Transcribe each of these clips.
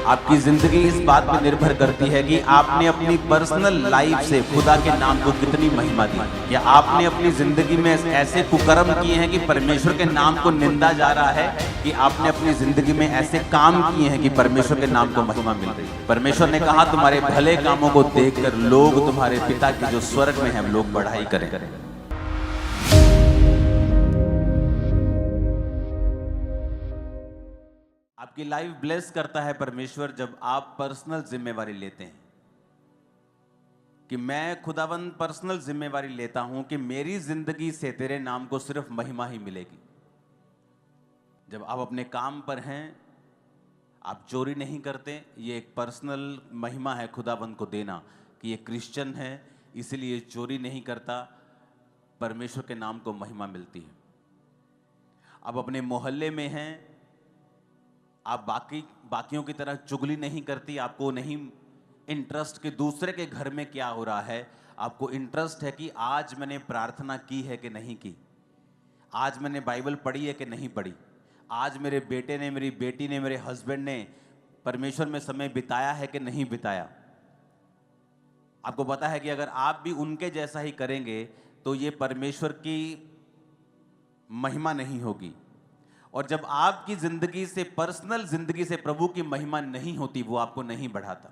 आपकी जिंदगी इस बात पर निर्भर करती है कि आपने अपनी पर्सनल लाइफ से खुदा के नाम को कितनी महिमा दी, या आपने अपनी जिंदगी में ऐसे कुकर्म किए हैं कि परमेश्वर के नाम को निंदा जा रहा है, कि आपने अपनी जिंदगी में ऐसे काम किए हैं कि परमेश्वर के नाम को महिमा मिल रही है। परमेश्वर ने कहा तुम्हारे भले कामों को देखकर लोग तुम्हारे पिता की जो स्वर्ग में है लोग बढ़ाई करें। आपकी लाइफ ब्लेस करता है परमेश्वर जब आप पर्सनल जिम्मेवारी लेते हैं कि मैं खुदावंद पर्सनल जिम्मेवारी लेता हूं कि मेरी जिंदगी से तेरे नाम को सिर्फ महिमा ही मिलेगी। जब आप अपने काम पर हैं, आप चोरी नहीं करते, ये एक पर्सनल महिमा है खुदावंद को देना कि ये क्रिश्चियन है इसलिए चोरी नहीं करता, परमेश्वर के नाम को महिमा मिलती है। आप अपने मोहल्ले में हैं, आप बाकियों की तरह चुगली नहीं करती, आपको नहीं इंटरेस्ट कि दूसरे के घर में क्या हो रहा है, आपको इंटरेस्ट है कि आज मैंने प्रार्थना की है कि नहीं की, आज मैंने बाइबल पढ़ी है कि नहीं पढ़ी, आज मेरे बेटे ने, मेरी बेटी ने, मेरे हस्बैंड ने परमेश्वर में समय बिताया है कि नहीं बिताया। आपको पता है कि अगर आप भी उनके जैसा ही करेंगे तो ये परमेश्वर की महिमा नहीं होगी। और जब आपकी जिंदगी से, पर्सनल जिंदगी से प्रभु की महिमा नहीं होती, वो आपको नहीं बढ़ाता।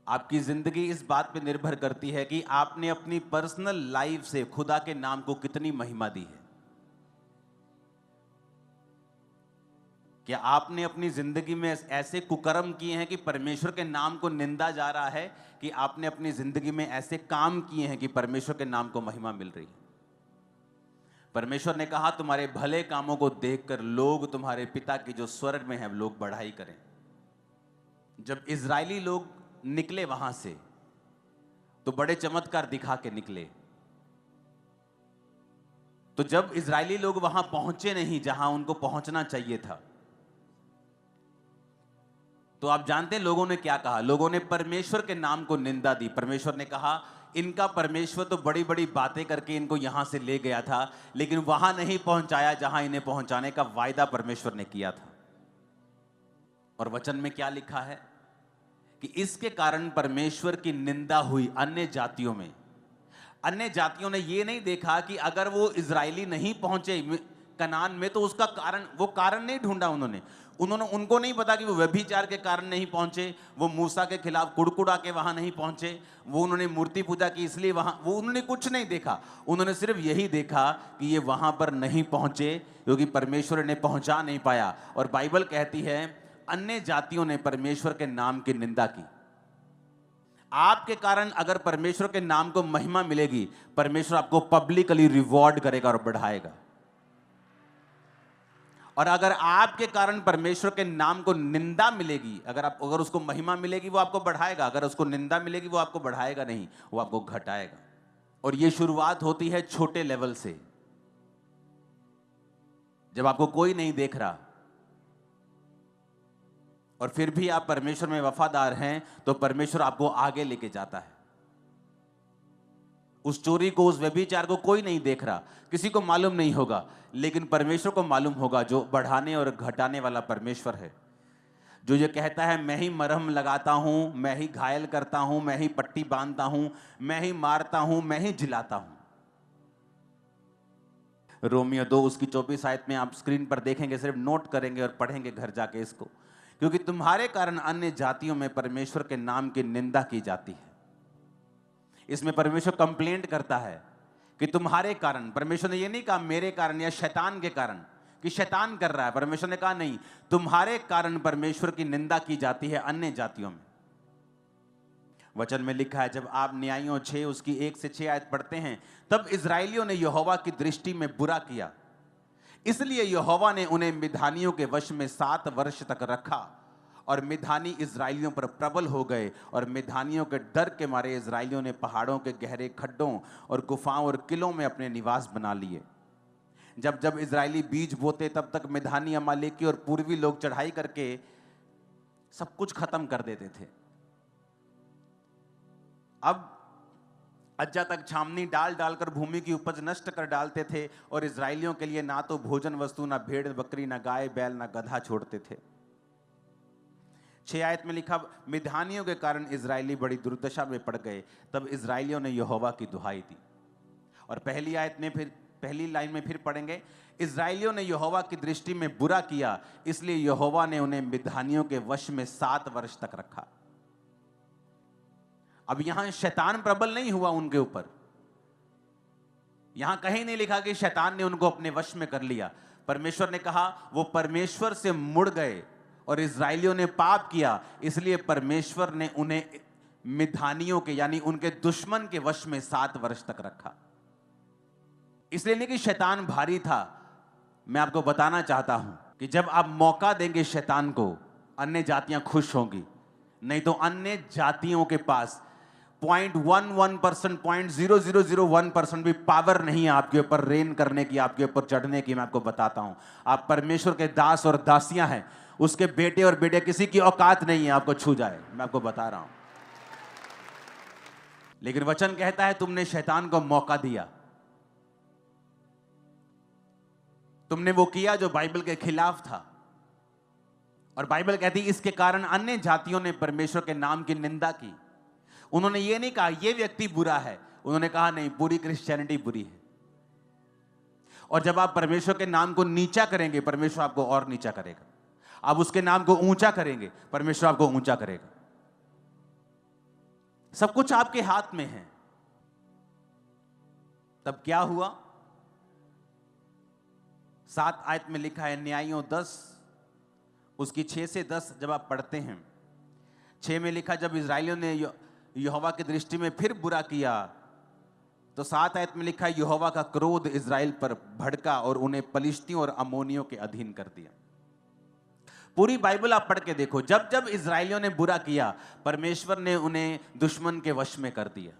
आपकी जिंदगी इस बात पे निर्भर करती है कि आपने अपनी पर्सनल लाइफ से खुदा के नाम को कितनी महिमा दी है। क्या आपने अपनी जिंदगी में ऐसे कुकर्म किए हैं कि परमेश्वर के नाम को निंदा जा रहा है, कि आपने अपनी जिंदगी में ऐसे काम किए हैं कि परमेश्वर के नाम को महिमा मिल रही है। परमेश्वर ने कहा तुम्हारे भले कामों को देखकर लोग तुम्हारे पिता की जो स्वर्ग में है लोग बढ़ाई करें। जब इजरायली लोग निकले वहां से तो बड़े चमत्कार दिखा के निकले। तो जब इजरायली लोग वहां पहुंचे नहीं जहां उनको पहुंचना चाहिए था, तो आप जानते हैं लोगों ने क्या कहा? लोगों ने परमेश्वर के नाम को निंदा दी। परमेश्वर ने कहा इनका परमेश्वर तो बड़ी बड़ी बातें करके इनको यहां से ले गया था, लेकिन वहां नहीं पहुंचाया जहां इन्हें पहुंचाने का वायदा परमेश्वर ने किया था। और वचन में क्या लिखा है कि इसके कारण परमेश्वर की निंदा हुई अन्य जातियों में। अन्य जातियों ने यह नहीं देखा कि अगर वो इजरायली नहीं पहुंचे कनान में तो उसका कारण, वो कारण नहीं ढूंढा उनको नहीं पता कि वो व्यभिचार के कारण नहीं पहुंचे, वो मूसा के खिलाफ कुड़कुड़ा के वहां नहीं पहुंचे, वो उन्होंने मूर्ति पूजा की इसलिए वहां, वो उन्होंने कुछ नहीं देखा। उन्होंने सिर्फ यही देखा कि ये वहां पर नहीं पहुंचे क्योंकि परमेश्वर ने पहुंचा नहीं पाया। और बाइबल कहती है अन्य जातियों ने परमेश्वर के नाम की निंदा की। आपके कारण अगर परमेश्वर के नाम को महिमा मिलेगी, परमेश्वर आपको पब्लिकली रिवॉर्ड करेगा और बढ़ाएगा। और अगर आपके कारण परमेश्वर के नाम को निंदा मिलेगी, अगर उसको महिमा मिलेगी वो आपको बढ़ाएगा, अगर उसको निंदा मिलेगी वो आपको बढ़ाएगा नहीं, वो आपको घटाएगा। और ये शुरुआत होती है छोटे लेवल से। जब आपको कोई नहीं देख रहा और फिर भी आप परमेश्वर में वफादार हैं, तो परमेश्वर आपको आगे लेके जाता है। उस चोरी को, उस व्यभिचार को कोई नहीं देख रहा, किसी को मालूम नहीं होगा, लेकिन परमेश्वर को मालूम होगा, जो बढ़ाने और घटाने वाला परमेश्वर है, जो ये कहता है मैं ही मरहम लगाता हूं, मैं ही घायल करता हूं, मैं ही पट्टी बांधता हूं, मैं ही मारता हूं, मैं ही जिलाता हूं। रोमियो 2 उसकी 24 आयत में आप स्क्रीन पर देखेंगे, सिर्फ नोट करेंगे और पढ़ेंगे घर जाके इसको। क्योंकि तुम्हारे कारण अन्य जातियों में परमेश्वर के नाम की निंदा की जाती है। इसमें परमेश्वर कंप्लेंट करता है कि तुम्हारे कारण, परमेश्वर ने ये नहीं कहा मेरे कारण या शैतान के कारण कि शैतान कर रहा है, परमेश्वर ने कहा नहीं, तुम्हारे कारण परमेश्वर की निंदा की जाती है अन्य जातियों में। वचन में लिखा है, जब आप न्यायियों 6 उसकी 1 से 6 आयत पढ़ते हैं, तब इजराइलियों ने यहोवा की दृष्टि में बुरा किया, इसलिए यहोवा ने उन्हें मिधानियों के वश में 7 वर्ष तक रखा। और मिधानी इजराइलियों पर प्रबल हो गए, और मिधानियों के डर के मारे इजराइलियों ने पहाड़ों के गहरे खड्डों और गुफाओं और किलों में अपने निवास बना लिए। जब जब इजरायली बीज बोते तब तक मिधानी, अमालेकी और पूर्वी लोग चढ़ाई करके सब कुछ खत्म कर देते थे। अब अज्जा तक छावनी डाल डालकर भूमि की उपज नष्ट कर डालते थे, और इजरायलियों के लिए ना तो भोजन वस्तु, ना भेड़ बकरी, ना गाय बैल, ना गधा छोड़ते थे। 6 आयत में लिखा, मिद्यानियों के कारण इजरायली बड़ी दुर्दशा में पड़ गए, तब इजरायलियों ने यहोवा की दुहाई दी। और पहली लाइन में फिर पढ़ेंगे, इजरायलियों ने यहोवा की दृष्टि में बुरा किया, इसलिए यहोवा ने उन्हें मिद्यानियों के वश में 7 वर्ष तक रखा। अब यहां शैतान प्रबल नहीं हुआ उनके ऊपर, यहां कहीं नहीं लिखा कि शैतान ने उनको अपने वश में कर लिया। परमेश्वर ने कहा वो परमेश्वर से मुड़ गए और इजरायलियों ने पाप किया, इसलिए परमेश्वर ने उन्हें मिद्यानियों के यानी उनके दुश्मन के वश में 7 वर्ष तक रखा। इसलिए नहीं कि शैतान भारी था, मैं आपको बताना चाहता हूं कि जब आप मौका देंगे शैतान को, अन्य जातियां खुश होंगी। नहीं तो अन्य जातियों के पास 0.11%, 0.0001% भी पावर नहीं है आपके ऊपर रेन करने की, आपके ऊपर चढ़ने की। मैं आपको बताता हूं, आप परमेश्वर के दास और दासियां हैं, उसके बेटे और बेटे, किसी की औकात नहीं है आपको छू जाए, मैं आपको बता रहा हूं। लेकिन वचन कहता है तुमने शैतान को मौका दिया, तुमने वो किया जो बाइबल के खिलाफ था। और बाइबल कहती है इसके कारण अन्य जातियों ने परमेश्वर के नाम की निंदा की। उन्होंने ये नहीं कहा ये व्यक्ति बुरा है, उन्होंने कहा नहीं, पूरी क्रिश्चियनिटी बुरी है। और जब आप परमेश्वर के नाम को नीचा करेंगे, परमेश्वर आपको और नीचा करेगा। आप उसके नाम को ऊंचा करेंगे, परमेश्वर आपको ऊंचा करेगा। सब कुछ आपके हाथ में है। तब क्या हुआ? 7 आयत में लिखा है, न्यायियों 10 उसकी 6 से 10 जब आप पढ़ते हैं, 6 में लिखा, जब इजरायलियों ने यहोवा की दृष्टि में फिर बुरा किया, तो 7 आयत में लिखा, यहोवा का क्रोध इजराइल पर भड़का और उन्हें पलिश्तियों और अमोनियों के अधीन कर दिया। पूरी बाइबल आप पढ़ के देखो, जब जब इजरायलियों ने बुरा किया, परमेश्वर ने उन्हें दुश्मन के वश में कर दिया।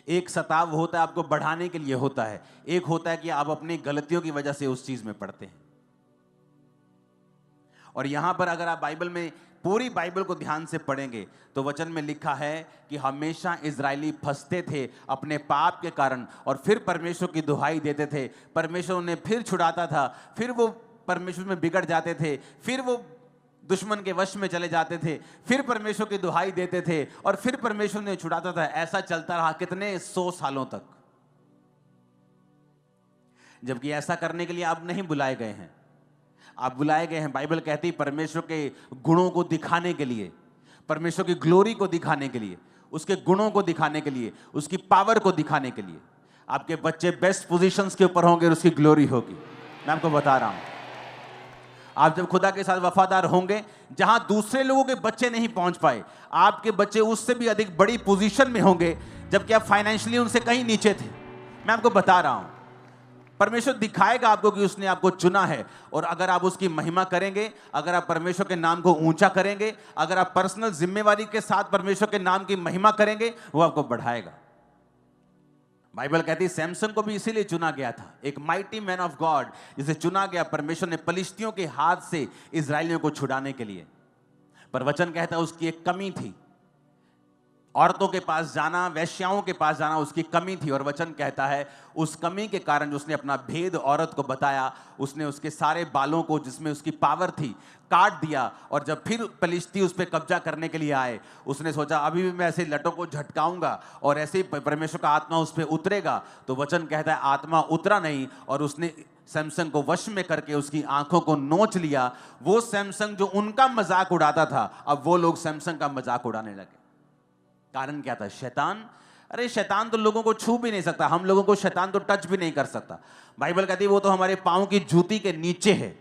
एक सताव होता है आपको बढ़ाने के लिए होता है, एक होता है कि आप अपनी गलतियों की वजह से उस चीज में पड़ते हैं। और यहां पर अगर आप बाइबल में पूरी बाइबल को ध्यान से पढ़ेंगे तो वचन में लिखा है कि हमेशा इजरायली फंसते थे अपने पाप के कारण, और फिर परमेश्वर की दुहाई देते थे, परमेश्वर उन्हें फिर छुड़ाता था, फिर वो परमेश्वर में बिगड़ जाते थे, फिर वो दुश्मन के वश में चले जाते थे, फिर परमेश्वर की दुहाई देते थे और फिर परमेश्वर ने छुड़ाता था। ऐसा चलता रहा कितने 100 सालों तक। जबकि ऐसा करने के लिए आप नहीं बुलाए गए हैं, आप बुलाए गए हैं, बाइबल कहती है, परमेश्वर के गुणों को दिखाने के लिए, परमेश्वर की ग्लोरी को दिखाने के लिए, उसके गुणों को दिखाने के लिए, उसकी पावर को दिखाने के लिए। आपके बच्चे बेस्ट पोजीशंस के ऊपर होंगे और उसकी ग्लोरी होगी। मैं आपको बता रहा हूं, आप जब खुदा के साथ वफादार होंगे, जहां दूसरे लोगों के बच्चे नहीं पहुंच पाए, आपके बच्चे उससे भी अधिक बड़ी पोजीशन में होंगे, जबकि आप फाइनेंशियली उनसे कहीं नीचे थे। मैं आपको बता रहा हूं, परमेश्वर दिखाएगा आपको कि उसने आपको चुना है। और अगर आप उसकी महिमा करेंगे, अगर आप परमेश्वर के नाम को ऊंचा करेंगे, अगर आप पर्सनल जिम्मेवारी के साथ परमेश्वर के नाम की महिमा करेंगे, वो आपको बढ़ाएगा। बाइबल कहती है सैमसन को भी इसीलिए चुना गया था, एक माइटी मैन ऑफ गॉड, जिसे चुना गया परमेश्वर ने पलिश्तियों के हाथ से इजरायलियों को छुड़ाने के लिए। पर वचन कहता है उसकी एक कमी थी, औरतों के पास जाना, वैश्याओं के पास जाना, उसकी कमी थी। और वचन कहता है उस कमी के कारण उसने अपना भेद औरत को बताया, उसने उसके सारे बालों को जिसमें उसकी पावर थी काट दिया। और जब फिर पलिश्ती उस पर कब्जा करने के लिए आए, उसने सोचा अभी भी मैं ऐसे लटों को झटकाऊंगा और ऐसे ही परमेश्वर का आत्मा उस पर उतरेगा। तो वचन कहता है आत्मा उतरा नहीं, और उसने सैमसन को वश में करके उसकी आंखों को नोच लिया। वो सैमसन जो उनका मजाक उड़ाता था, अब वो लोग सैमसन का मजाक उड़ाने लगे। कारण क्या था? शैतान। अरे शैतान तो लोगों को छू भी नहीं सकता, हम लोगों को शैतान तो टच भी नहीं कर सकता। बाइबल कहती है वो तो हमारे पांव की जूती के नीचे है।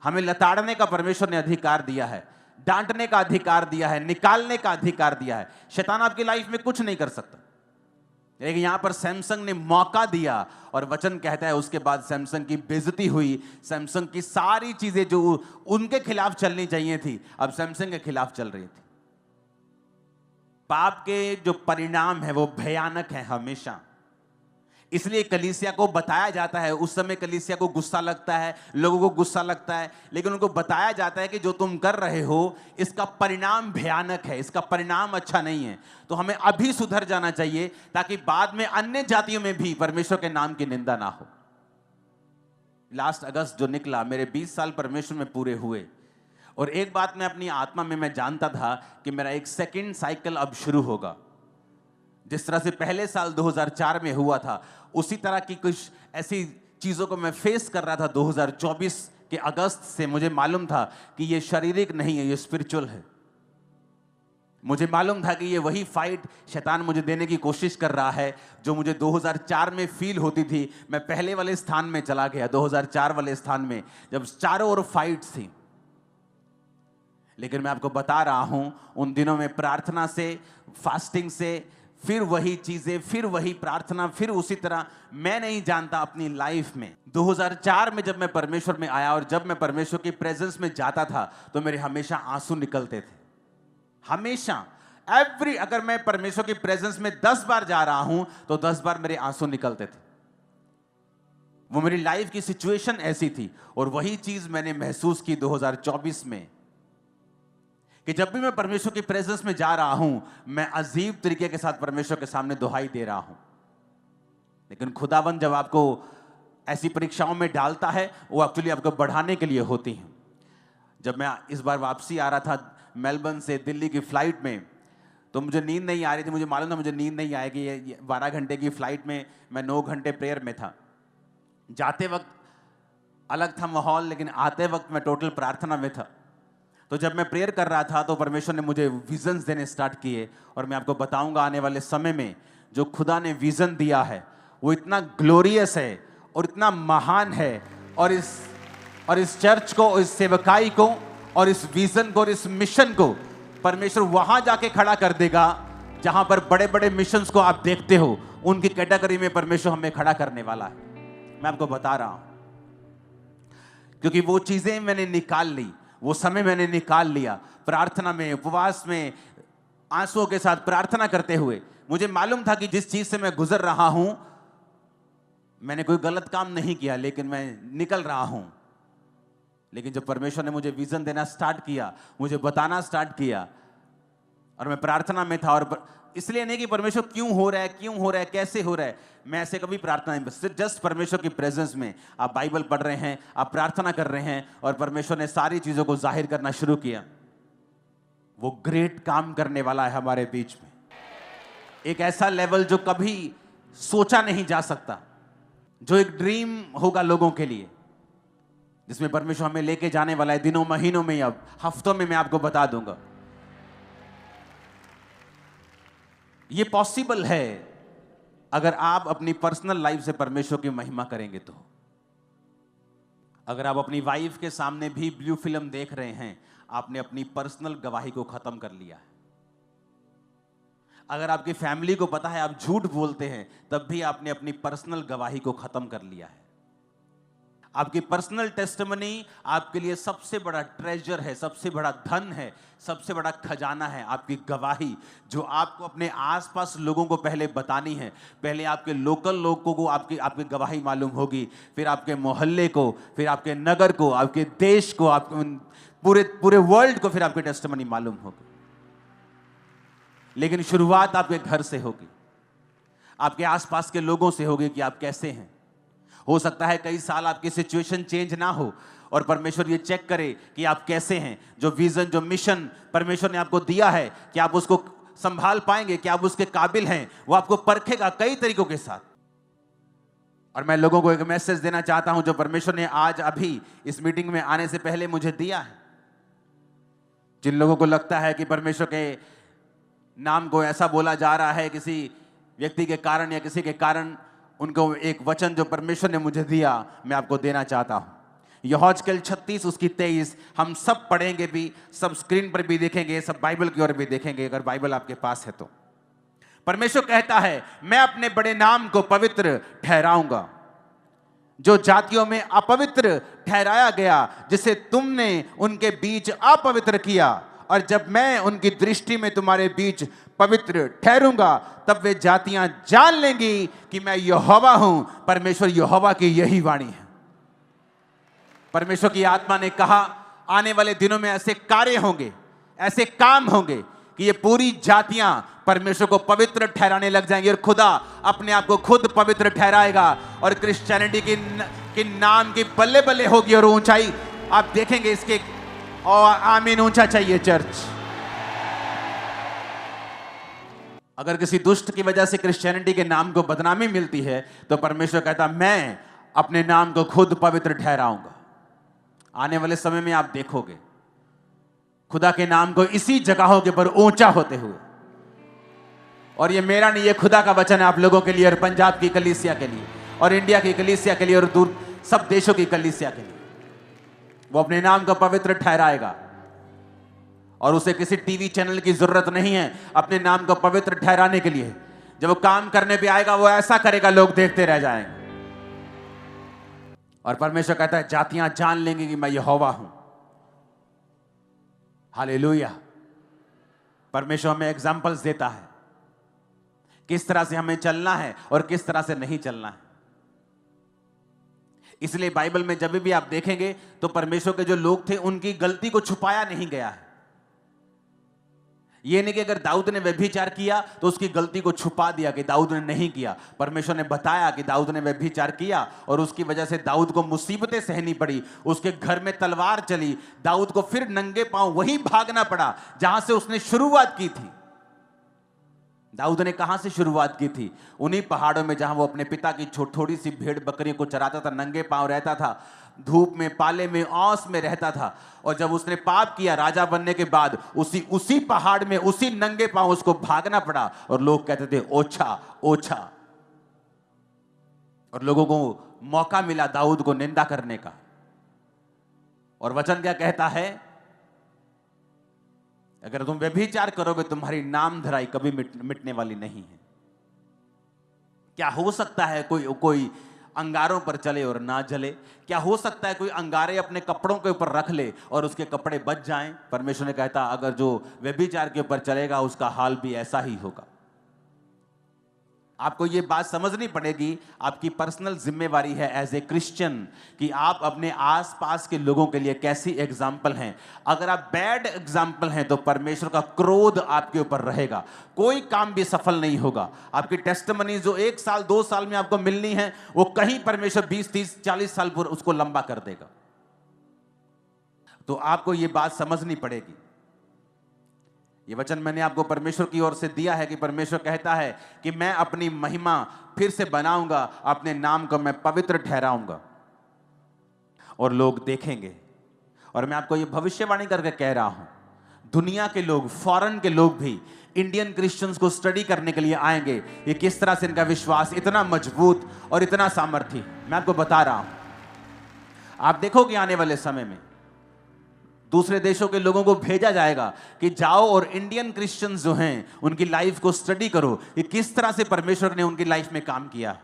हमें लताड़ने का परमेश्वर ने अधिकार दिया है, डांटने का अधिकार दिया है, निकालने का अधिकार दिया है। शैतान आपकी लाइफ में कुछ नहीं कर सकता। लेकिन यहां पर सैमसन ने मौका दिया, और वचन कहता है उसके बाद सैमसन की बेइज्जती हुई। सैमसन की सारी चीजें जो उनके खिलाफ चलनी चाहिए थी, अब सैमसन के खिलाफ चल रही थी। पाप के जो परिणाम है वो भयानक है हमेशा। इसलिए कलीसिया को बताया जाता है, उस समय कलीसिया को गुस्सा लगता है, लोगों को गुस्सा लगता है, लेकिन उनको बताया जाता है कि जो तुम कर रहे हो इसका परिणाम भयानक है, इसका परिणाम अच्छा नहीं है। तो हमें अभी सुधर जाना चाहिए ताकि बाद में अन्य जातियों में भी परमेश्वर के नाम की निंदा ना हो। लास्ट अगस्त जो निकला, मेरे 20 साल परमेश्वर में पूरे हुए। और एक बात मैं अपनी आत्मा में मैं जानता था कि मेरा एक सेकंड साइकिल अब शुरू होगा। जिस तरह से पहले साल 2004 में हुआ था, उसी तरह की कुछ ऐसी चीजों को मैं फेस कर रहा था 2024 के अगस्त से। मुझे मालूम था कि ये शारीरिक नहीं है, ये स्पिरिचुअल है। मुझे मालूम था कि ये वही फाइट शैतान मुझे देने की कोशिश कर रहा है जो मुझे 2004 में फील होती थी। मैं पहले वाले स्थान में चला गया, 2004 वाले स्थान में, जब चारों ओर फाइट्स थी। लेकिन मैं आपको बता रहा हूं, उन दिनों में प्रार्थना से, फास्टिंग से, फिर वही चीजें, फिर वही प्रार्थना, फिर उसी तरह, मैं नहीं जानता अपनी लाइफ में 2004 में जब मैं परमेश्वर में आया और जब मैं परमेश्वर की प्रेजेंस में जाता था तो मेरे हमेशा आंसू निकलते थे। हमेशा, अगर मैं परमेश्वर की प्रेजेंस में 10 बार जा रहा हूं तो 10 बार मेरे आंसू निकलते थे। वो मेरी लाइफ की सिचुएशन ऐसी थी। और वही चीज मैंने महसूस की 2024 में कि जब भी मैं परमेश्वर की प्रेजेंस में जा रहा हूं, मैं अजीब तरीके के साथ परमेश्वर के सामने दुहाई दे रहा हूं। लेकिन खुदाबंद जब आपको ऐसी परीक्षाओं में डालता है, वो एक्चुअली आपको बढ़ाने के लिए होती हैं। जब मैं इस बार वापसी आ रहा था मेलबर्न से दिल्ली की फ्लाइट में, तो मुझे नींद नहीं आ रही थी। मुझे मालूम था मुझे नींद नहीं आएगी। ये 12 घंटे की फ्लाइट में मैं 9 घंटे प्रेयर में था। जाते वक्त अलग था माहौल, लेकिन आते वक्त मैं टोटल प्रार्थना में था। तो जब मैं प्रेयर कर रहा था तो परमेश्वर ने मुझे विजन्स देने स्टार्ट किए। और मैं आपको बताऊंगा आने वाले समय में जो खुदा ने विजन दिया है वो इतना ग्लोरियस है और इतना महान है। और इस चर्च को, इस सेवकाई को, और इस विजन को और इस मिशन को परमेश्वर वहां जाके खड़ा कर देगा जहां पर बड़े बड़े मिशंस को आप देखते हो, उनकी कैटेगरी में परमेश्वर हमें खड़ा करने वाला है। मैं आपको बता रहा हूं, क्योंकि वो चीजें मैंने निकाल ली, वो समय मैंने निकाल लिया प्रार्थना में, उपवास में, आंसुओं के साथ प्रार्थना करते हुए। मुझे मालूम था कि जिस चीज से मैं गुजर रहा हूं, मैंने कोई गलत काम नहीं किया, लेकिन मैं निकल रहा हूं। लेकिन जब परमेश्वर ने मुझे विजन देना स्टार्ट किया, मुझे बताना स्टार्ट किया, और मैं प्रार्थना में था, और इसलिए नहीं कि परमेश्वर क्यों हो रहा है, कैसे हो रहा है, मैं ऐसे कभी प्रार्थना नहीं, बस जस्ट परमेश्वर की प्रेजेंस में आप बाइबल पढ़ रहे हैं, आप प्रार्थना कर रहे हैं, और परमेश्वर ने सारी चीजों को जाहिर करना शुरू किया। वो ग्रेट काम करने वाला है हमारे बीच में, एक ऐसा लेवल जो कभी सोचा नहीं जा सकता, जो एक ड्रीम होगा लोगों के लिए, जिसमें परमेश्वर हमें लेके जाने वाला है दिनों, महीनों में, अब हफ्तों में। मैं आपको बता दूंगा ये पॉसिबल है अगर आप अपनी पर्सनल लाइफ से परमेश्वर की महिमा करेंगे तो। अगर आप अपनी वाइफ के सामने भी ब्लू फिल्म देख रहे हैं, आपने अपनी पर्सनल गवाही को खत्म कर लिया है। अगर आपकी फैमिली को पता है आप झूठ बोलते हैं, तब भी आपने अपनी पर्सनल गवाही को खत्म कर लिया है। आपकी पर्सनल टेस्टिमनी आपके लिए सबसे बड़ा ट्रेजर है, सबसे बड़ा धन है, सबसे बड़ा खजाना है, आपकी गवाही, जो आपको अपने आसपास लोगों को पहले बतानी है। पहले आपके लोकल लोगों को आपकी गवाही मालूम होगी, फिर आपके मोहल्ले को, फिर आपके नगर को, आपके देश को, आपके पूरे वर्ल्ड को फिर आपकी टेस्टिमनी मालूम होगी। लेकिन शुरुआत आपके घर से होगी, आपके आसपास के लोगों से होगी कि आप कैसे हैं। हो सकता है कई साल आपकी सिचुएशन चेंज ना हो और परमेश्वर ये चेक करे कि आप कैसे हैं। जो विजन, जो मिशन परमेश्वर ने आपको दिया है, कि आप उसको संभाल पाएंगे, कि आप उसके काबिल हैं, वो आपको परखेगा कई तरीकों के साथ। और मैं लोगों को एक मैसेज देना चाहता हूं जो परमेश्वर ने आज अभी इस मीटिंग में आने से पहले मुझे दिया है। जिन लोगों को लगता है कि परमेश्वर के नाम को ऐसा बोला जा रहा है किसी व्यक्ति के कारण या किसी के कारण, उनको एक वचन जो परमेश्वर ने मुझे दिया मैं आपको देना चाहता हूं। यहोजकेल 36 उसकी 23 हम सब पढ़ेंगे भी, सब स्क्रीन पर भी देखेंगे, सब बाइबल की ओर भी देखेंगे अगर बाइबल आपके पास है तो। परमेश्वर कहता है, मैं अपने बड़े नाम को पवित्र ठहराऊंगा, जो जातियों में अपवित्र ठहराया गया, जिसे तुमने उनके बीच अपवित्र किया, और जब मैं उनकी दृष्टि में तुम्हारे बीच पवित्र ठहरूंगा, तब वे जातियां जान लेंगी कि मैं यहोवा हूं। परमेश्वर यहोवा की यही वाणी है। परमेश्वर की आत्मा ने कहा, आने वाले दिनों में ऐसे कार्य होंगे, ऐसे काम होंगे कि ये पूरी जातियां परमेश्वर को पवित्र ठहराने लग जाएंगी, और खुदा अपने आप को खुद पवित्र ठहराएगा, और क्रिश्चियनिटी की नाम की बल्ले बल्ले होगी और ऊंचाई आप देखेंगे। इसके और आमीन ऊंचा चाहिए चर्च। अगर किसी दुष्ट की वजह से क्रिश्चियनिटी के नाम को बदनामी मिलती है तो परमेश्वर कहता मैं अपने नाम को खुद पवित्र ठहराऊंगा। आने वाले समय में आप देखोगे खुदा के नाम को इसी जगहों के ऊपर ऊंचा होते हुए, और ये मेरा नहीं, ये खुदा का वचन है आप लोगों के लिए और पंजाब की कलीसिया के लिए और इंडिया की कलीसिया के लिए और दूर सब देशों की कलीसिया के लिए। वो अपने नाम को पवित्र ठहराएगा और उसे किसी टीवी चैनल की जरूरत नहीं है अपने नाम को पवित्र ठहराने के लिए। जब वो काम करने पे आएगा वो ऐसा करेगा लोग देखते रह जाएंगे। और परमेश्वर कहता है जातियां जान लेंगी कि मैं यहोवा हूं। हालेलुया। परमेश्वर हमें एग्जाम्पल्स देता है किस तरह से हमें चलना है और किस तरह से नहीं चलना है। इसलिए बाइबल में जब भी आप देखेंगे तो परमेश्वर के जो लोग थे उनकी गलती को छुपाया नहीं गया है। यह नहीं कि अगर दाऊद ने व्यभिचार किया तो उसकी गलती को छुपा दिया कि दाऊद ने नहीं किया। परमेश्वर ने बताया कि दाऊद ने व्यभिचार किया और उसकी वजह से दाऊद को मुसीबतें सहनी पड़ी, उसके घर में तलवार चली, दाऊद को फिर नंगे पांव वहीं भागना पड़ा जहां से उसने शुरुआत की थी। दाऊद ने कहां से शुरुआत की थी? उन्हीं पहाड़ों में जहां वो अपने पिता की थोड़ी सी भेड़ बकरियों को चराता था, नंगे पांव रहता था, धूप में, पाले में, औस में रहता था। और जब उसने पाप किया राजा बनने के बाद उसी पहाड़ में उसी नंगे पांव उसको भागना पड़ा और लोग कहते थे ओछा ओछा। और लोगों को मौका मिला दाऊद को निंदा करने का। और वचन क्या कहता है? अगर तुम व्यभिचार करोगे तुम्हारी नाम धराई कभी मिटने वाली नहीं है। क्या हो सकता है कोई अंगारों पर चले और ना जले? क्या हो सकता है कोई अंगारे अपने कपड़ों के ऊपर रख ले और उसके कपड़े बच जाएं? परमेश्वर ने कहता अगर जो व्यभिचार के ऊपर चलेगा उसका हाल भी ऐसा ही होगा। आपको यह बात समझनी पड़ेगी, आपकी पर्सनल जिम्मेवारी है एज ए क्रिश्चियन कि आप अपने आसपास के लोगों के लिए कैसी एग्जाम्पल हैं। अगर आप बैड एग्जाम्पल हैं तो परमेश्वर का क्रोध आपके ऊपर रहेगा, कोई काम भी सफल नहीं होगा। आपकी टेस्टिमनी जो 1 साल 2 साल में आपको मिलनी है वो कहीं परमेश्वर 20 30 40 साल पर उसको लंबा कर देगा। तो आपको यह बात समझनी पड़ेगी। ये वचन मैंने आपको परमेश्वर की ओर से दिया है कि परमेश्वर कहता है कि मैं अपनी महिमा फिर से बनाऊंगा, अपने नाम को मैं पवित्र ठहराऊंगा और लोग देखेंगे। और मैं आपको ये भविष्यवाणी करके कह रहा हूं, दुनिया के लोग, फॉरेन के लोग भी इंडियन क्रिश्चियंस को स्टडी करने के लिए आएंगे। ये किस तरह से इनका विश्वास इतना मजबूत और इतना सामर्थ्य, मैं आपको बता रहा हूं। आप देखोगे आने वाले समय में दूसरे देशों के लोगों को भेजा जाएगा कि जाओ और इंडियन क्रिश्चियंस जो हैं उनकी लाइफ को स्टडी करो, कि किस तरह से परमेश्वर ने उनकी लाइफ में काम किया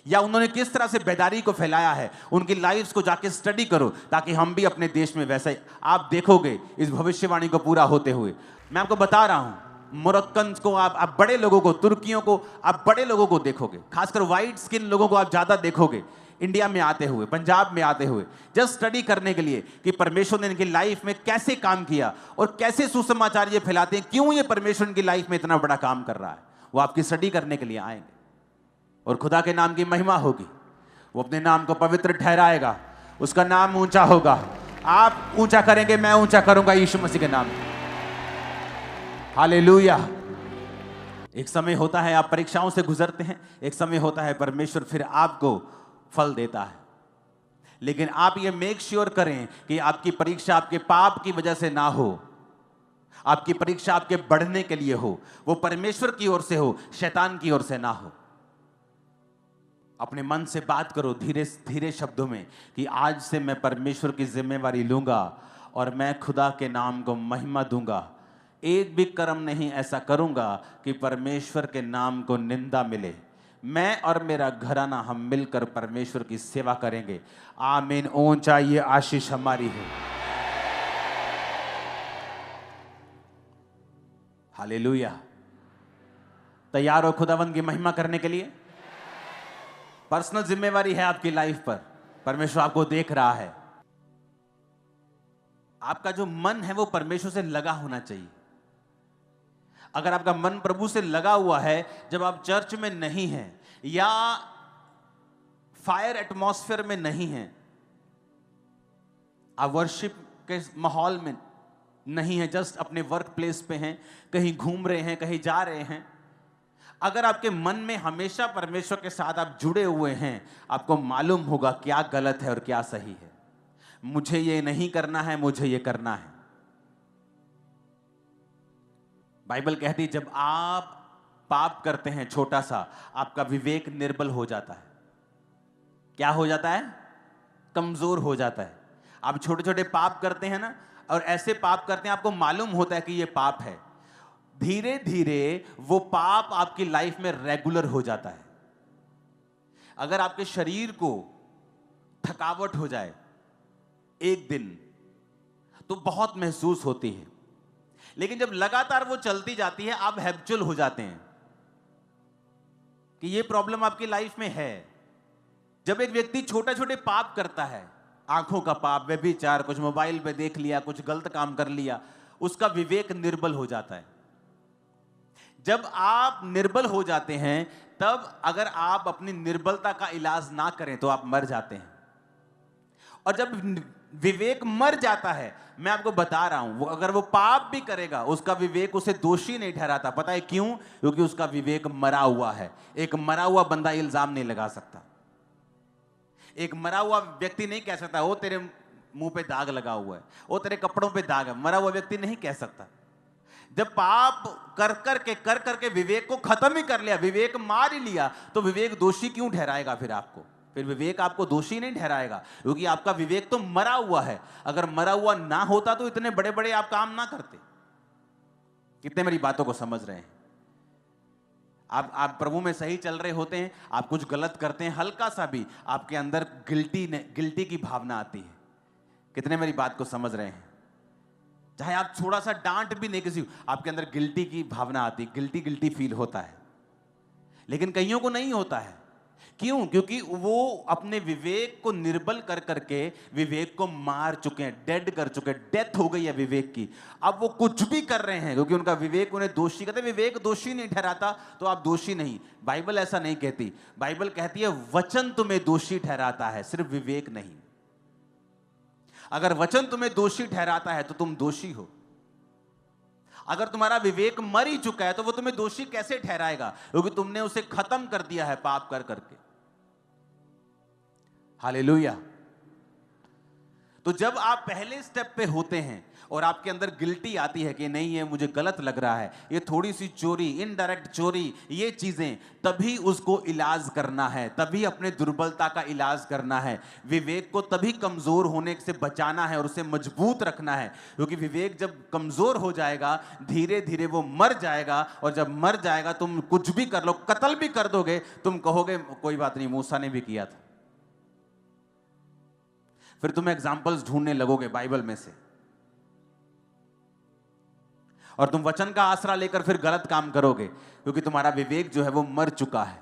या उन्होंने किस तरह से बेदारी को फैलाया है। उनकी लाइफ्स को जाके स्टडी करो ताकि हम भी अपने देश में वैसा ही। आप देखोगे इस भविष्यवाणी को पूरा होते हुए। मैं आपको बता रहा हूं, मोरक्कन को आप बड़े लोगों को, तुर्कियों को आप बड़े लोगों को देखोगे, खासकर व्हाइट स्किन लोगों को आप ज्यादा देखोगे इंडिया में आते हुए, पंजाब में आते हुए, जस्ट स्टडी करने के लिए कि परमेश्वर ने इनकी लाइफ में कैसे काम किया और कैसे सुसमाचार ये फैलाते हैं, क्यों ये परमेश्वर इनकी लाइफ में इतना बड़ा काम कर रहा है। वो आपकी स्टडी करने के लिए आएंगे और खुदा के नाम की महिमा होगी। वो अपने नाम को पवित्र ठहराएगा, उसका नाम ऊंचा होगा। आप ऊंचा करेंगे, मैं ऊंचा करूंगा यीशु मसीह के नाम। हालेलुया। एक समय होता है आप परीक्षाओं से गुजरते हैं, एक समय होता है परमेश्वर फिर आपको फल देता है। लेकिन आप ये मेक श्योर करें कि आपकी परीक्षा आपके पाप की वजह से ना हो, आपकी परीक्षा आपके बढ़ने के लिए हो, वो परमेश्वर की ओर से हो, शैतान की ओर से ना हो। अपने मन से बात करो धीरे धीरे शब्दों में कि आज से मैं परमेश्वर की जिम्मेवारी लूंगा और मैं खुदा के नाम को महिमा दूंगा। एक भी कर्म नहीं ऐसा करूंगा कि परमेश्वर के नाम को निंदा मिले। मैं और मेरा घराना हम मिलकर परमेश्वर की सेवा करेंगे। आमीन। ऊंचा ये आशीष हमारी है। हालेलुया। तैयार हो खुदावंद की महिमा करने के लिए? पर्सनल जिम्मेवारी है आपकी लाइफ पर, परमेश्वर आपको देख रहा है। आपका जो मन है वो परमेश्वर से लगा होना चाहिए। अगर आपका मन प्रभु से लगा हुआ है, जब आप चर्च में नहीं हैं या फायर एटमॉस्फेयर में नहीं हैं, आप वर्शिप के माहौल में नहीं है, जस्ट अपने वर्क प्लेस पे हैं, कहीं घूम रहे हैं, कहीं जा रहे हैं, अगर आपके मन में हमेशा परमेश्वर के साथ आप जुड़े हुए हैं, आपको मालूम होगा क्या गलत है और क्या सही है। मुझे ये नहीं करना है, मुझे ये करना है। बाइबल कहती है जब आप पाप करते हैं छोटा सा, आपका विवेक निर्बल हो जाता है। क्या हो जाता है? कमजोर हो जाता है। आप छोटे छोटे पाप करते हैं ना, और ऐसे पाप करते हैं आपको मालूम होता है कि ये पाप है, धीरे धीरे वो पाप आपकी लाइफ में रेगुलर हो जाता है। अगर आपके शरीर को थकावट हो जाए एक दिन तो बहुत महसूस होती है, लेकिन जब लगातार वो चलती जाती है आप हैबिचुअल हो जाते हैं कि ये प्रॉब्लम आपकी लाइफ में है। जब एक व्यक्ति छोटे छोटे पाप करता है, आंखों का पाप, व्यभिचार, कुछ मोबाइल पे देख लिया, कुछ गलत काम कर लिया, उसका विवेक निर्बल हो जाता है। जब आप निर्बल हो जाते हैं, तब अगर आप अपनी निर्बलता का इलाज ना करें तो आप मर जाते हैं। और जब विवेक मर जाता है, मैं आपको बता रहा हूं, वो अगर वो पाप भी करेगा उसका विवेक उसे दोषी नहीं ठहराता। पता है क्यों? क्योंकि उसका विवेक मरा हुआ है। एक मरा हुआ बंदा इल्जाम नहीं लगा सकता। एक मरा हुआ व्यक्ति नहीं कह सकता ओ तेरे मुंह पे दाग लगा हुआ है, ओ तेरे कपड़ों पे दाग है। मरा हुआ व्यक्ति नहीं कह सकता। जब पाप कर करके विवेक को खत्म ही कर लिया, विवेक मार ही लिया, तो विवेक दोषी क्यों ठहराएगा फिर आपको? फिर विवेक आपको दोषी नहीं ठहराएगा, क्योंकि आपका विवेक तो मरा हुआ है। अगर मरा हुआ ना होता तो इतने बड़े बड़े आप काम ना करते। कितने मेरी बातों को समझ रहे हैं? आप प्रभु में सही चल रहे होते हैं, आप कुछ गलत करते हैं, हल्का सा भी आपके अंदर गिल्टी की भावना आती है। कितने मेरी बात को समझ रहे हैं? चाहे आप थोड़ा सा डांट भी नहीं किसी, आपके अंदर गिल्टी की भावना आती है, गिल्टी फील होता है। लेकिन कईयों को नहीं होता है। क्यों? क्योंकि वो अपने विवेक को निर्बल कर करके विवेक को मार चुके हैं, डेड कर चुके हैं, डेथ हो गई है विवेक की। अब वो कुछ भी कर रहे हैं क्योंकि उनका विवेक उन्हें दोषी कहते हैं। विवेक दोषी नहीं ठहराता तो आप दोषी नहीं। बाइबल ऐसा नहीं कहती। बाइबल कहती है वचन तुम्हें दोषी ठहराता है, सिर्फ विवेक नहीं। अगर वचन तुम्हें दोषी ठहराता है तो तुम दोषी हो। अगर तुम्हारा विवेक मर ही चुका है तो वो तुम्हें दोषी कैसे ठहराएगा? क्योंकि तुमने उसे खत्म कर दिया है पाप कर करके। हालेलुया। तो जब आप पहले स्टेप पे होते हैं और आपके अंदर गिल्टी आती है कि नहीं ये मुझे गलत लग रहा है, ये थोड़ी सी चोरी, इनडायरेक्ट चोरी, ये चीजें, तभी उसको इलाज करना है, तभी अपने दुर्बलता का इलाज करना है। विवेक को तभी कमजोर होने से बचाना है और उसे मजबूत रखना है। क्योंकि विवेक जब कमजोर हो जाएगा धीरे धीरे वो मर जाएगा, और जब मर जाएगा तुम कुछ भी कर लो, कत्ल भी कर दोगे, तुम कहोगे कोई बात नहीं मूसा ने भी किया था। फिर तुम एग्जाम्पल्स ढूंढने लगोगे बाइबल में से, और तुम वचन का आसरा लेकर फिर गलत काम करोगे, क्योंकि तुम्हारा विवेक जो है वो मर चुका है।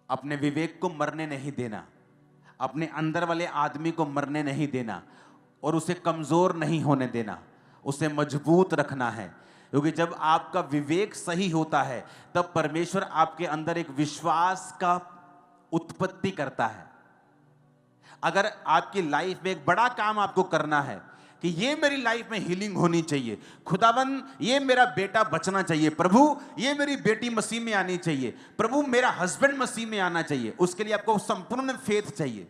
अपने विवेक को मरने नहीं देना, अपने अंदर वाले आदमी को मरने नहीं देना, और उसे कमजोर नहीं होने देना, उसे मजबूत रखना है। क्योंकि जब आपका विवेक सही होता है तब परमेश्वर आपके अंदर एक विश्वास का उत्पत्ति करता है। अगर आपकी लाइफ में एक बड़ा काम आपको करना है कि ये मेरी लाइफ में हीलिंग होनी चाहिए, खुदावन ये मेरा बेटा बचना चाहिए, प्रभु ये मेरी बेटी मसीह में आनी चाहिए, प्रभु मेरा हस्बैंड मसीह में आना चाहिए, उसके लिए आपको संपूर्ण फेथ चाहिए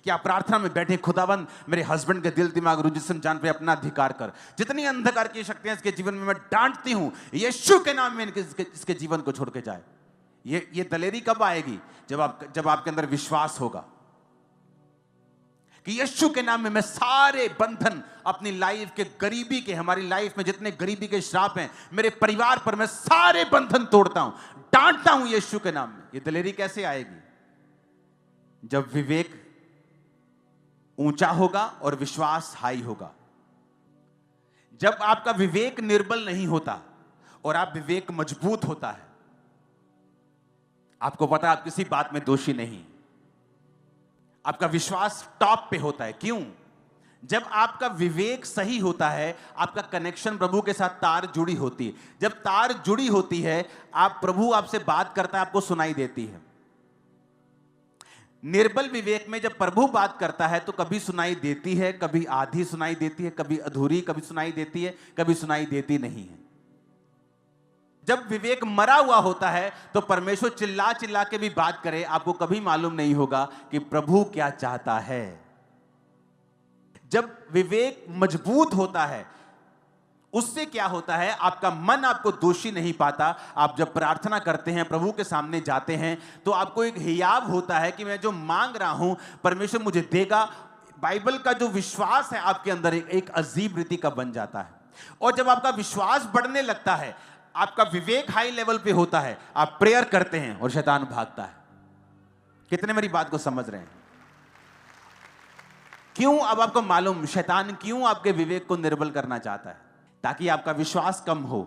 कि आप प्रार्थना में बैठे, खुदावन मेरे हस्बैंड के दिल दिमाग रुझ जान पे अपना अधिकार कर। जितनी अंधकार की शक्तियां इसके जीवन में मैं डांटती हूं, यीशु के नाम में इसके जीवन को छोड़ के जाए। ये दलेरी कब आएगी? जब आपके अंदर विश्वास होगा कि यीशु के नाम में मैं सारे बंधन अपनी लाइफ के, गरीबी के, हमारी लाइफ में जितने गरीबी के श्राप हैं मेरे परिवार पर, मैं सारे बंधन तोड़ता हूं, डांटता हूं यीशु के नाम में। ये दलेरी कैसे आएगी? जब विवेक ऊंचा होगा और विश्वास हाई होगा। जब आपका विवेक निर्बल नहीं होता और आप विवेक मजबूत होता है, आपको पता है आप किसी बात में दोषी नहीं, आपका विश्वास टॉप पे होता है। क्यों? जब आपका विवेक सही होता है, आपका कनेक्शन प्रभु के साथ तार जुड़ी होती है। जब तार जुड़ी होती है, प्रभु आपसे बात करता है, आपको सुनाई देती है। निर्बल विवेक में जब प्रभु बात करता है तो कभी सुनाई देती है, कभी आधी सुनाई देती है, कभी अधूरी, कभी सुनाई देती है, कभी सुनाई देती नहीं है। जब विवेक मरा हुआ होता है तो परमेश्वर चिल्ला चिल्ला के भी बात करे, आपको कभी मालूम नहीं होगा कि प्रभु क्या चाहता है। जब विवेक मजबूत होता है उससे क्या होता है, आपका मन आपको दोषी नहीं पाता। आप जब प्रार्थना करते हैं, प्रभु के सामने जाते हैं, तो आपको एक हियाव होता है कि मैं जो मांग रहा हूं परमेश्वर मुझे देगा। बाइबल का जो विश्वास है आपके अंदर एक अजीब रीति का बन जाता है। और जब आपका विश्वास बढ़ने लगता है, आपका विवेक हाई लेवल पे होता है, आप प्रेयर करते हैं और शैतान भागता है। कितने मेरी बात को समझ रहे हैं? क्यों? अब आपको मालूम शैतान क्यों आपके विवेक को निर्बल करना चाहता है, ताकि आपका विश्वास कम हो,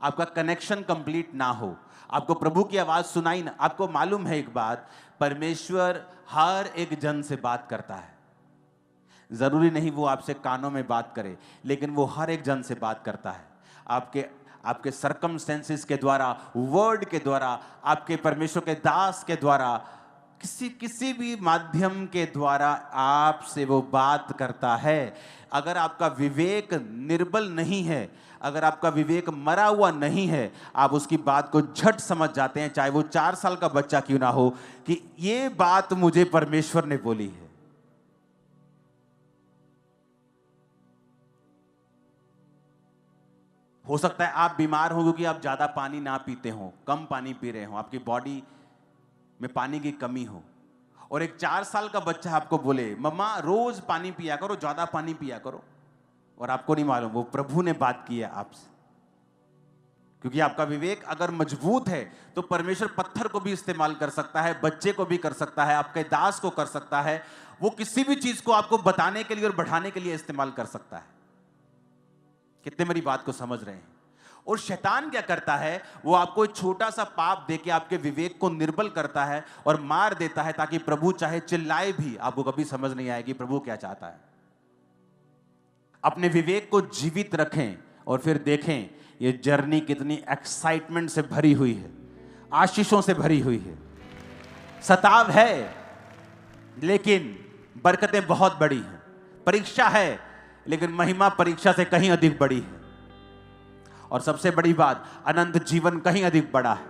आपका कनेक्शन कंप्लीट ना हो, आपको प्रभु की आवाज सुनाई ना। आपको मालूम है एक बात, परमेश्वर हर एक जन से बात करता है। जरूरी नहीं वो आपसे कानों में बात करे, लेकिन वो हर एक जन से बात करता है। आपके सर्कमस्टेंसेस के द्वारा, वर्ड के द्वारा, आपके परमेश्वर के दास के द्वारा, किसी भी माध्यम के द्वारा आपसे वो बात करता है। अगर आपका विवेक निर्बल नहीं है, अगर आपका विवेक मरा हुआ नहीं है, आप उसकी बात को झट समझ जाते हैं, चाहे वो 4 साल का बच्चा क्यों ना हो, कि ये बात मुझे परमेश्वर ने बोली है। हो सकता है आप बीमार हो क्योंकि आप ज्यादा पानी ना पीते हो, कम पानी पी रहे हो, आपकी बॉडी में पानी की कमी हो। और एक 4 साल का बच्चा आपको बोले, मम्मा रोज पानी पिया करो, ज्यादा पानी पिया करो, और आपको नहीं मालूम वो प्रभु ने बात की है आपसे। क्योंकि आपका विवेक अगर मजबूत है तो परमेश्वर पत्थर को भी इस्तेमाल कर सकता है, बच्चे को भी कर सकता है, आपके दास को कर सकता है। वो किसी भी चीज को आपको बताने के लिए और बढ़ाने के लिए इस्तेमाल कर सकता है। कितने मेरी बात को समझ रहे हैं? और शैतान क्या करता है, वो आपको एक छोटा सा पाप देके आपके विवेक को निर्बल करता है और मार देता है, ताकि प्रभु चाहे चिल्लाए भी आपको कभी समझ नहीं आएगी प्रभु क्या चाहता है। अपने विवेक को जीवित रखें और फिर देखें ये जर्नी कितनी एक्साइटमेंट से भरी हुई है, आशीषों से भरी हुई है। सताव है लेकिन बरकतें बहुत बड़ी हैं। परीक्षा है लेकिन महिमा परीक्षा से कहीं अधिक बड़ी है। और सबसे बड़ी बात, अनंत जीवन कहीं अधिक बड़ा है।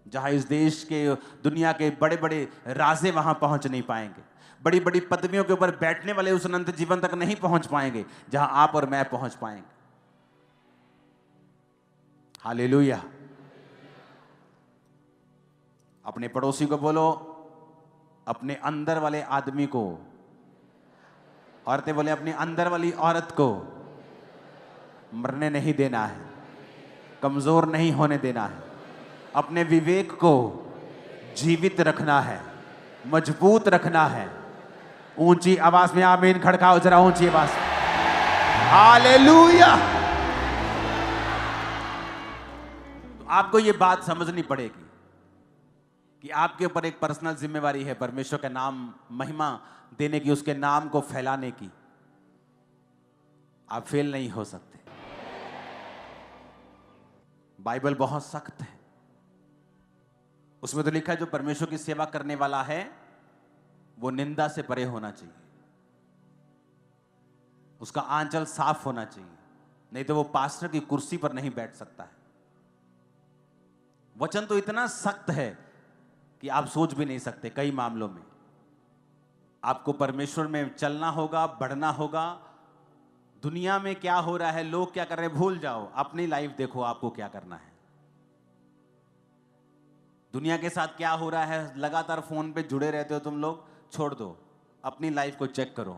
जहां इस देश के, दुनिया के बड़े बड़े राजे वहां पहुंच नहीं पाएंगे, बड़ी बड़ी पदवियों के ऊपर बैठने वाले उस अनंत जीवन तक नहीं पहुंच पाएंगे जहां आप और मैं पहुंच पाएंगे। हालेलुया। अपने पड़ोसी को बोलो, अपने अंदर वाले आदमी को, औरतें बोले अपनी अंदर वाली औरत को मरने नहीं देना है, कमजोर नहीं होने देना है, अपने विवेक को जीवित रखना है, मजबूत रखना है। ऊंची आवाज में आमीन खड़काओ जरा, ऊंची आवाज। हालेलुया। तो आपको यह बात समझनी पड़ेगी कि आपके ऊपर एक पर्सनल जिम्मेवारी है परमेश्वर का नाम महिमा देने की, उसके नाम को फैलाने की। आप फेल नहीं हो सकते। बाइबल बहुत सख्त है, उसमें तो लिखा है जो परमेश्वर की सेवा करने वाला है वो निंदा से परे होना चाहिए, उसका आंचल साफ होना चाहिए, नहीं तो वो पास्टर की कुर्सी पर नहीं बैठ सकता है। वचन तो इतना सख्त है कि आप सोच भी नहीं सकते। कई मामलों में आपको परमेश्वर में चलना होगा, बढ़ना होगा। दुनिया में क्या हो रहा है, लोग क्या कर रहे हैं, भूल जाओ, अपनी लाइफ देखो आपको क्या करना है। दुनिया के साथ क्या हो रहा है, लगातार फोन पे जुड़े रहते हो तुम लोग, छोड़ दो, अपनी लाइफ को चेक करो।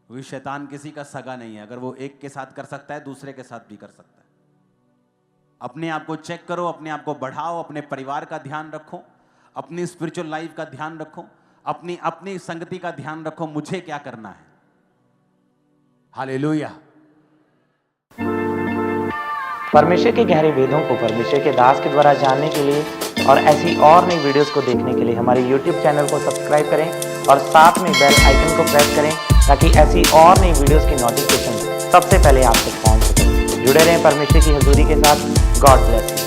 क्योंकि शैतान किसी का सगा नहीं है, अगर वो एक के साथ कर सकता है दूसरे के साथ भी कर सकता है। अपने आप को चेक करो, अपने आप को बढ़ाओ, अपने परिवार का ध्यान रखो, अपनी स्पिरिचुअल लाइफ का ध्यान रखो, अपनी संगति का ध्यान रखो, मुझे क्या करना है। हालेलुया। परमेश्वर के गहरे वेदों को परमेश्वर के दास के द्वारा जानने के लिए और ऐसी और नई वीडियोस को देखने के लिए हमारे YouTube चैनल को सब्सक्राइब करें और साथ में बेल आइकन को प्रेस करें, ताकि ऐसी और नई वीडियोस की नोटिफिकेशन सबसे पहले आप तक पहुंच सके। जुड़े रहें परमेश्वर की हजूरी के साथ। God bless.